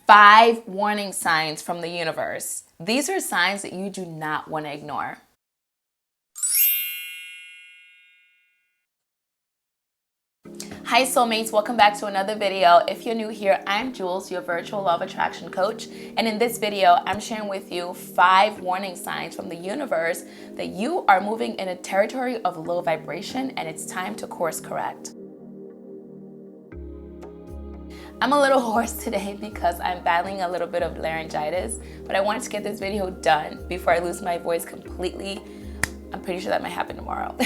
5 warning signs from the universe. These are signs that you do not want to ignore. Hi soulmates, welcome back to another video. If you're new here, I'm Jules, your virtual law of attraction coach. And in this video, I'm sharing with you 5 warning signs from the universe that you are moving in a territory of low vibration and it's time to course correct. I'm a little hoarse today because I'm battling a little bit of laryngitis, but I wanted to get this video done before I lose my voice completely. I'm pretty sure that might happen tomorrow.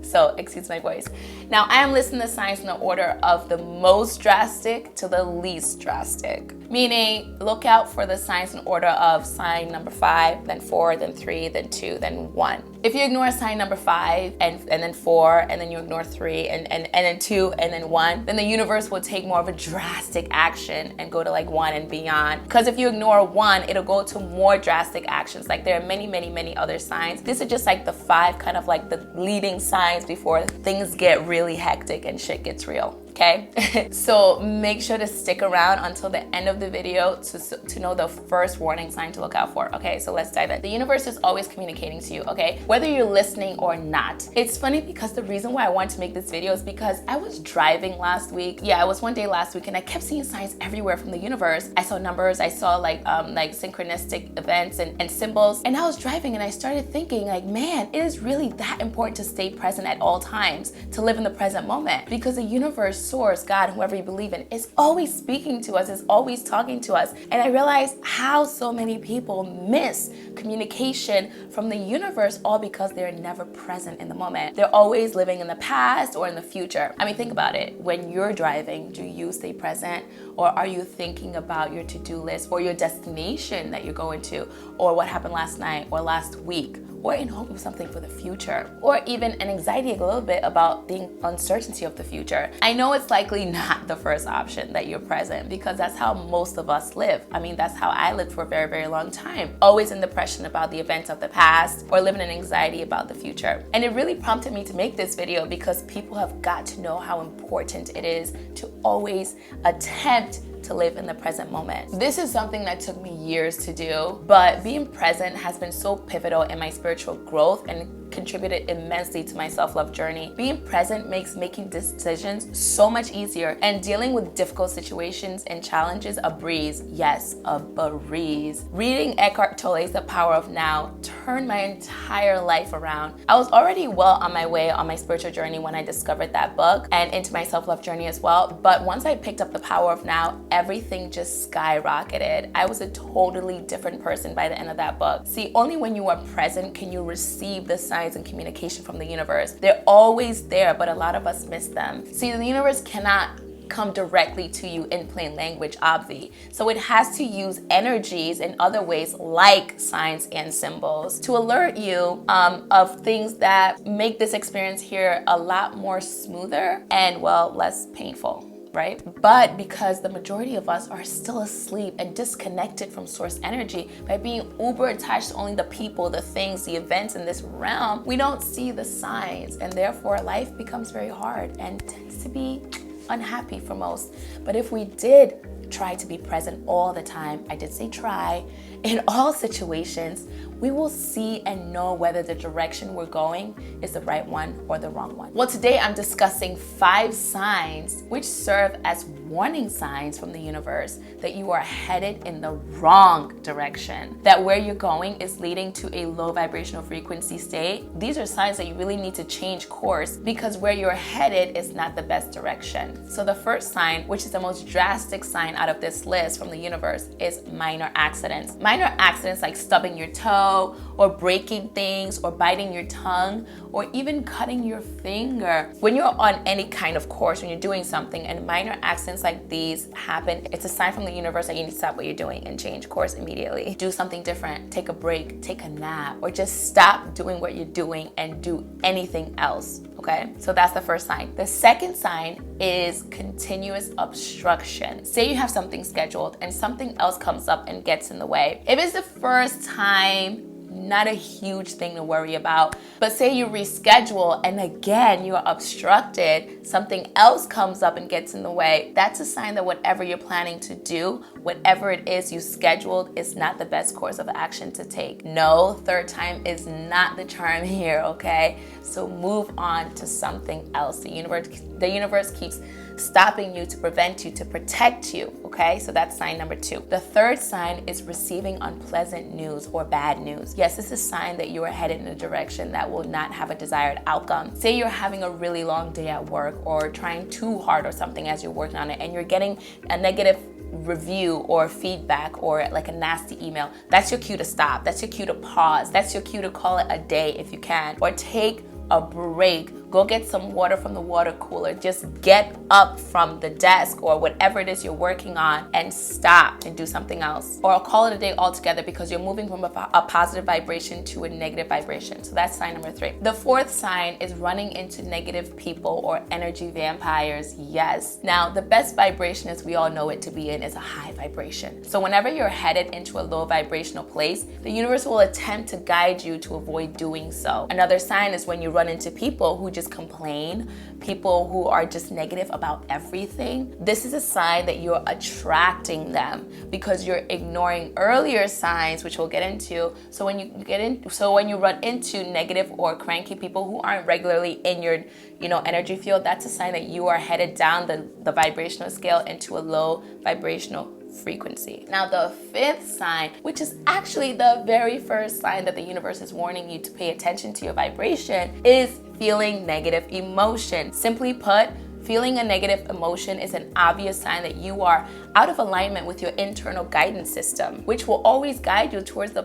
So excuse my voice. Now I am listing the signs in the order of the most drastic to the least drastic. Meaning, look out for the signs in order of sign number 5, then 4, then 3, then 2, then 1. If you ignore sign number 5 and then 4, and then you ignore 3 and then 2 and then 1, then the universe will take more of a drastic action and go to like 1 and beyond. Because if you ignore 1, it'll go to more drastic actions. Like there are many other signs. This is just like the 5 kind of like the leading signs before things get really hectic and shit gets real. Okay, so make sure to stick around until the end of the video to know the first warning sign to look out for. Okay, so let's dive in. The universe is always communicating to you, okay, whether you're listening or not. It's funny because the reason why I wanted to make this video is because I was driving last week. Yeah, it was one day last week and I kept seeing signs everywhere from the universe. I saw numbers, I saw like synchronistic events and symbols, and I was driving and I started thinking like, man, it is really that important to stay present at all times, to live in the present moment, because the universe, source, God, whoever you believe in, is always speaking to us, is always talking to us. And I realized how so many people miss communication from the universe, all because they're never present in the moment. They're always living in the past or in the future. I mean, think about it. When you're driving, do you stay present, or are you thinking about your to-do list or your destination that you're going to, or what happened last night or last week, or in hope of something for the future, or even an anxiety a little bit about the uncertainty of the future? I know it's likely not the first option that you're present, because that's how most of us live. I mean, that's how I lived for a very long time. Always in depression about the events of the past, or living in anxiety about the future. And it really prompted me to make this video because people have got to know how important it is to always attempt to live in the present moment. This is something that took me years to do, but being present has been so pivotal in my spiritual growth and contributed immensely to my self-love journey. Being present makes making decisions so much easier and dealing with difficult situations and challenges a breeze. Yes, a breeze. Reading Eckhart Tolle's The Power of Now turned my entire life around. I was already well on my way on my spiritual journey when I discovered that book and into my self-love journey as well. But once I picked up The Power of Now, everything just skyrocketed. I was a totally different person by the end of that book. See, only when you are present can you receive the signs and communication from the universe. They're always there, but a lot of us miss them. See, the universe cannot come directly to you in plain language, obvi. So it has to use energies in other ways like signs and symbols to alert you of things that make this experience here a lot more smoother and, well, less painful. Right? But because the majority of us are still asleep and disconnected from source energy by being uber attached to only the people, the things, the events in this realm, we don't see the signs, and therefore life becomes very hard and tends to be unhappy for most. But if we did try to be present all the time, I did say try, in all situations, we will see and know whether the direction we're going is the right one or the wrong one. Well, today I'm discussing 5 signs which serve as warning signs from the universe that you are headed in the wrong direction, that where you're going is leading to a low vibrational frequency state. These are signs that you really need to change course because where you're headed is not the best direction. So the first sign, which is the most drastic sign out of this list from the universe, is minor accidents. Minor accidents like stubbing your toe, or breaking things, or biting your tongue, or even cutting your finger. When you're on any kind of course, when you're doing something and minor accidents like these happen, it's a sign from the universe that you need to stop what you're doing and change course immediately. Do something different, take a break, take a nap, or just stop doing what you're doing and do anything else. Okay, so that's the first sign. The second sign is continuous obstruction. Say you have something scheduled and something else comes up and gets in the way. If it's the first time, not a huge thing to worry about. But say you reschedule and again you are obstructed, something else comes up and gets in the way, that's a sign that whatever you're planning to do whatever it is you scheduled is not the best course of action to take. No, third time is not the charm here, okay? So move on to something else. The universe keeps stopping you to prevent you, to protect you, okay? So that's sign number 2. The third sign is receiving unpleasant news or bad news. Yes, this is a sign that you are headed in a direction that will not have a desired outcome. Say you're having a really long day at work or trying too hard or something as you're working on it, and you're getting a negative review or feedback or like a nasty email. That's your cue to stop. That's your cue to pause. That's your cue to call it a day if you can, or take a break. Go get some water from the water cooler. Just get up from the desk or whatever it is you're working on and stop and do something else. Or I'll call it a day altogether because you're moving from a positive vibration to a negative vibration. So that's sign number 3. The fourth sign is running into negative people or energy vampires. Yes. Now, the best vibration, as we all know it to be in, is a high vibration. So whenever you're headed into a low vibrational place, the universe will attempt to guide you to avoid doing so. Another sign is when you run into people who just complain, people who are just negative about everything. This is a sign that you're attracting them because you're ignoring earlier signs, which we'll get into. So when you run into negative or cranky people who aren't regularly in your, energy field, that's a sign that you are headed down the vibrational scale into a low vibrational frequency. Now, the fifth sign, which is actually the very first sign that the universe is warning you to pay attention to your vibration, is feeling negative emotion. Simply put, feeling a negative emotion is an obvious sign that you are out of alignment with your internal guidance system, which will always guide you towards the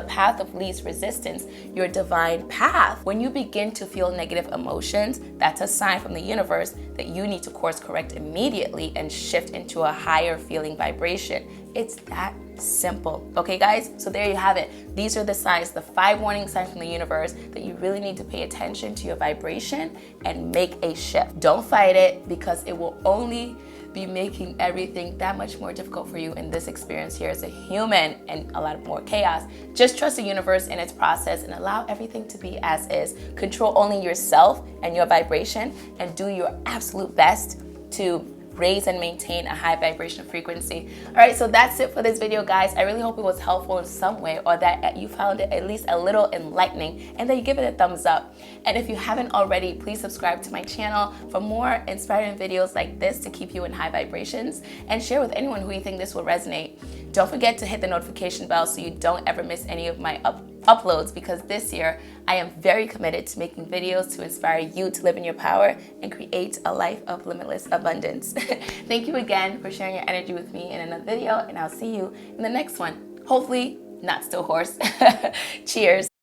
path of least resistance, your divine path. When you begin to feel negative emotions, that's a sign from the universe that you need to course correct immediately and shift into a higher feeling vibration. It's that simple. Okay, guys? So there you have it. These are the signs, the 5 warning signs from the universe that you really need to pay attention to your vibration and make a shift. Don't fight it because it will only be making everything that much more difficult for you in this experience here as a human and a lot more chaos. Just trust the universe in its process and allow everything to be as is. Control only yourself and your vibration and do your absolute best to raise and maintain a high vibrational frequency. All right, so that's it for this video, guys. I really hope it was helpful in some way or that you found it at least a little enlightening and that you give it a thumbs up. And if you haven't already, please subscribe to my channel for more inspiring videos like this to keep you in high vibrations, and share with anyone who you think this will resonate. Don't forget to hit the notification bell so you don't ever miss any of my uploads, because this year I am very committed to making videos to inspire you to live in your power and create a life of limitless abundance. Thank you again for sharing your energy with me in another video, and I'll see you in the next one. Hopefully not still hoarse. Cheers.